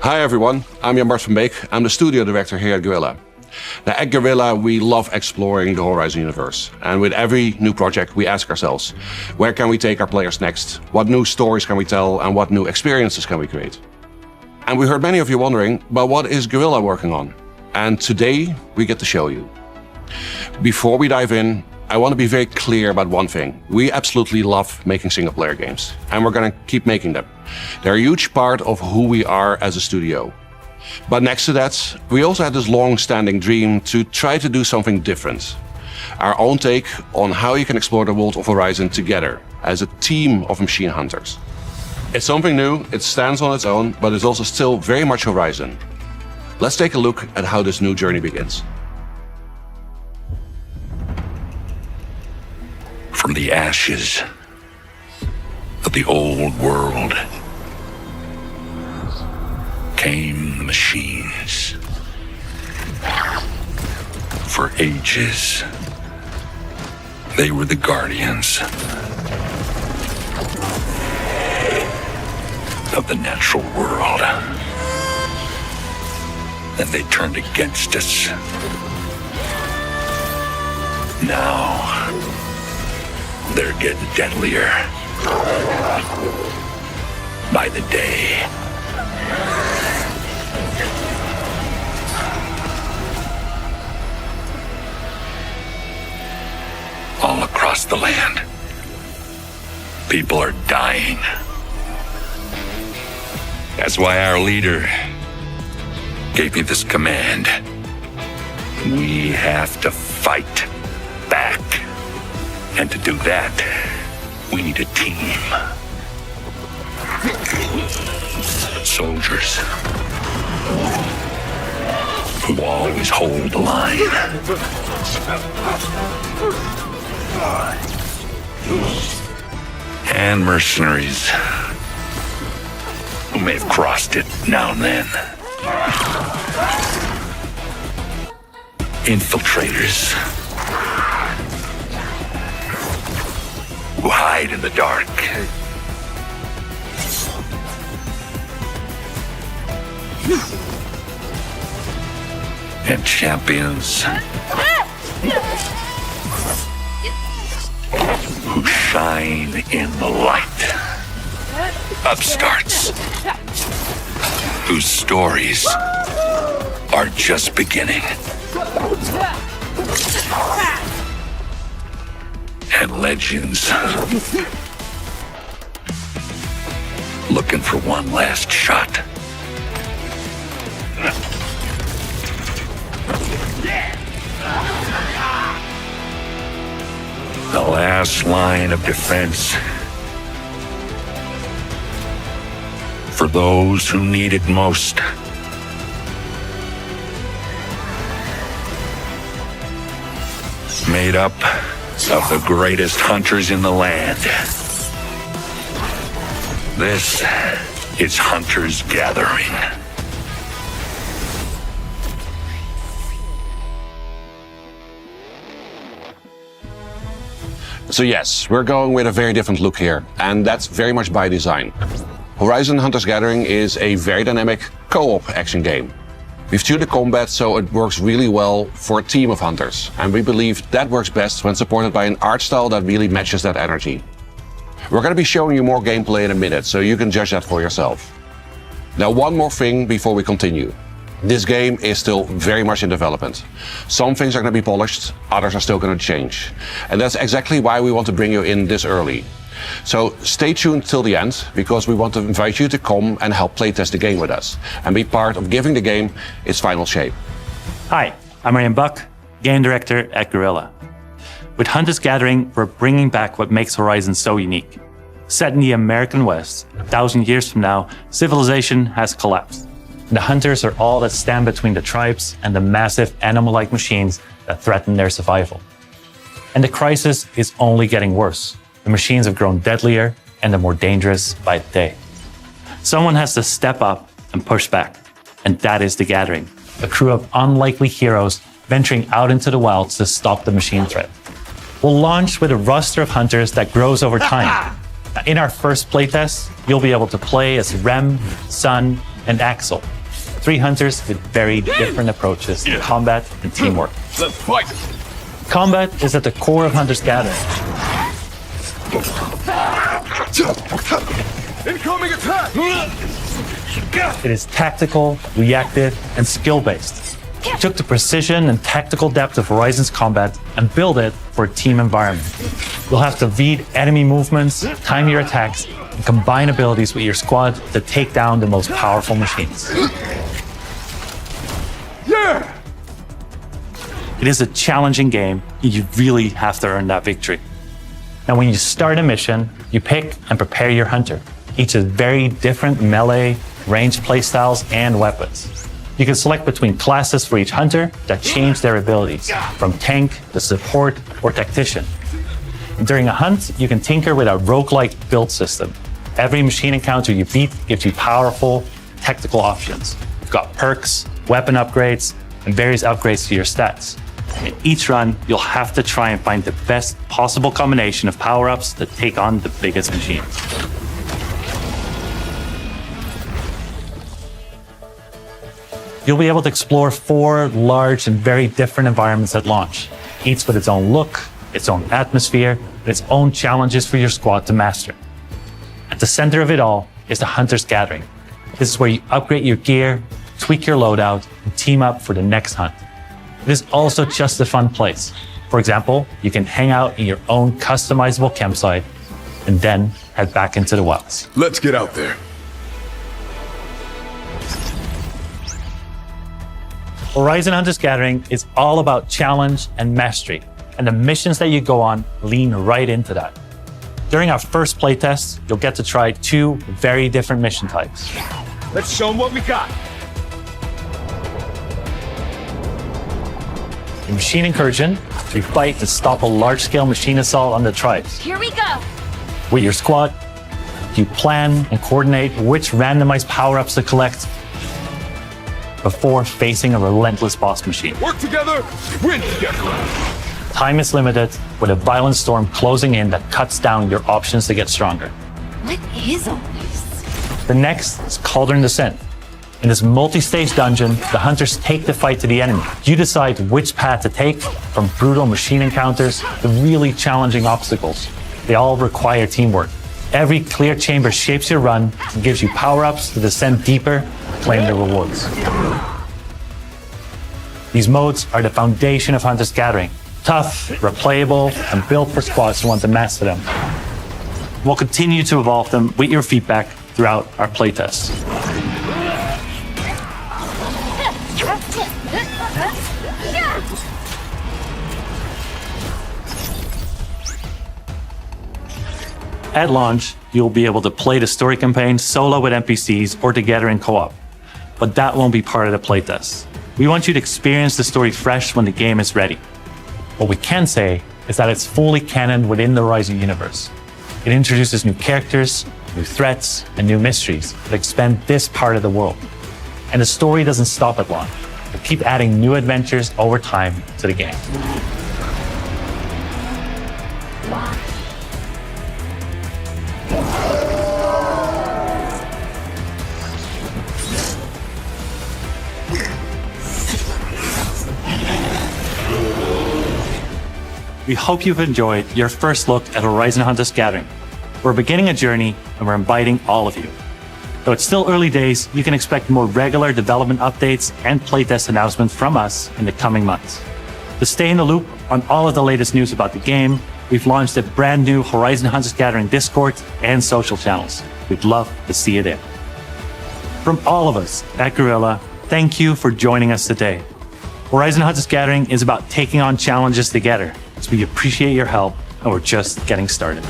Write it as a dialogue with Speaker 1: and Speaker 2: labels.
Speaker 1: Hi everyone, I'm Jan Bart van Beek. I'm the studio director here at Guerrilla. Now at Guerrilla, we love exploring the Horizon universe. And with every new project, we ask ourselves, where can we take our players next? What new stories can we tell? And what new experiences can we create? And we heard many of you wondering, but what is Guerrilla working on? And today, we get to show you. Before we dive in, I want to be very clear about one thing. We absolutely love making single-player games, and we're going to keep making them. They're a huge part of who we are as a studio. But next to that, we also had this long-standing dream to try to do something different. Our own take on how you can explore the world of Horizon together as a team of machine hunters. It's something new, it stands on its own, but it's also still very much Horizon. Let's take a look at how this new journey begins.
Speaker 2: From the ashes of the old world came the machines. For ages, they were the guardians of the natural world. And they turned against us. Now, they're getting deadlier by the day. All across the land, people are dying. That's why our leader gave me this command. We have to fight back. And to do that, we need a team. Soldiers who always hold the line. And mercenaries who may have crossed it now and then. Infiltrators who hide in the dark. And champions who shine in the light. Upstarts whose stories are just beginning. And legends looking for one last shot. The last line of defense for those who need it most. Made up of the greatest hunters in the land. This is Hunters Gathering.
Speaker 1: So yes, we're going with a very different look here, and that's very much by design. Horizon Hunters Gathering is a very dynamic co-op action game. We've tuned the combat so it works really well for a team of hunters, and we believe that works best when supported by an art style that really matches that energy. We're going to be showing you more gameplay in a minute, so you can judge that for yourself. Now, one more thing before we continue. This game is still very much in development. Some things are going to be polished, others are still going to change. And that's exactly why we want to bring you in this early. So stay tuned till the end, because we want to invite you to come and help playtest the game with us and be part of giving the game its final shape.
Speaker 3: Hi, I'm Ryan Buck, game director at Guerrilla. With Hunters Gathering, we're bringing back what makes Horizon so unique. Set in the American West, 1,000 years from now, civilization has collapsed. The hunters are all that stand between the tribes and the massive animal-like machines that threaten their survival. And the crisis is only getting worse. The machines have grown deadlier and they're more dangerous by the day. Someone has to step up and push back, and that is The Gathering, a crew of unlikely heroes venturing out into the wilds to stop the machine threat. We'll launch with a roster of hunters that grows over time. In our first playtest, you'll be able to play as Rem, Sun, and Axel. 3 hunters with very different approaches to combat and teamwork.
Speaker 4: Let's fight!
Speaker 3: Combat is at the core of Hunter's Gathering.
Speaker 4: Incoming attack!
Speaker 3: It is tactical, reactive, and skill-based. We took the precision and tactical depth of Horizon's combat and built it for a team environment. You'll have to read enemy movements, time your attacks, and combine abilities with your squad to take down the most powerful machines.
Speaker 4: Yeah!
Speaker 3: It is a challenging game, and you really have to earn that victory. Now, when you start a mission, you pick and prepare your hunter. Each has very different melee, ranged playstyles, and weapons. You can select between classes for each hunter that change their abilities, from tank to support or tactician. And during a hunt, you can tinker with a roguelike build system. Every machine encounter you beat gives you powerful tactical options. You've got perks, weapon upgrades, and various upgrades to your stats. In each run, you'll have to try and find the best possible combination of power-ups to take on the biggest machines. You'll be able to explore 4 large and very different environments at launch, each with its own look, its own atmosphere, and its own challenges for your squad to master. At the center of it all is the Hunter's Gathering. This is where you upgrade your gear, tweak your loadout, and team up for the next hunt. It is also just a fun place. For example, you can hang out in your own customizable campsite and then head back into the wilds.
Speaker 4: Let's get out there.
Speaker 3: Horizon Hunter's Gathering is all about challenge and mastery, and the missions that you go on lean right into that. During our first playtest, you'll get to try 2 very different mission types.
Speaker 4: Let's show them what we got.
Speaker 3: In Machine Incursion, you fight to stop a large-scale machine assault on the tribes.
Speaker 5: Here we go.
Speaker 3: With your squad, you plan and coordinate which randomized power-ups to collect before facing a relentless boss machine.
Speaker 4: Work together, win together.
Speaker 3: Time is limited, with a violent storm closing in that cuts down your options to get stronger.
Speaker 5: What is all this?
Speaker 3: The next is Cauldron Descent. In this multi-stage dungeon, the hunters take the fight to the enemy. You decide which path to take, from brutal machine encounters to really challenging obstacles. They all require teamwork. Every clear chamber shapes your run and gives you power-ups to descend deeper and claim the rewards. These modes are the foundation of Hunter's Gathering. Tough, replayable, and built for squads who want to master them. We'll continue to evolve them with your feedback throughout our playtests. At launch, you'll be able to play the story campaign solo with NPCs or together in co-op, but that won't be part of the playtest. We want you to experience the story fresh when the game is ready. What we can say is that it's fully canon within the Horizon universe. It introduces new characters, new threats, and new mysteries that expand this part of the world. And the story doesn't stop at launch. We'll keep adding new adventures over time to the game. We hope you've enjoyed your first look at Horizon Hunter's Gathering. We're beginning a journey and we're inviting all of you. Though it's still early days, you can expect more regular development updates and playtest announcements from us in the coming months. To stay in the loop on all of the latest news about the game, we've launched a brand new Horizon Hunter's Gathering Discord and social channels. We'd love to see you there. From all of us at Guerrilla, thank you for joining us today. Horizon Hunter's Gathering is about taking on challenges together. So we appreciate your help, and we're just getting started.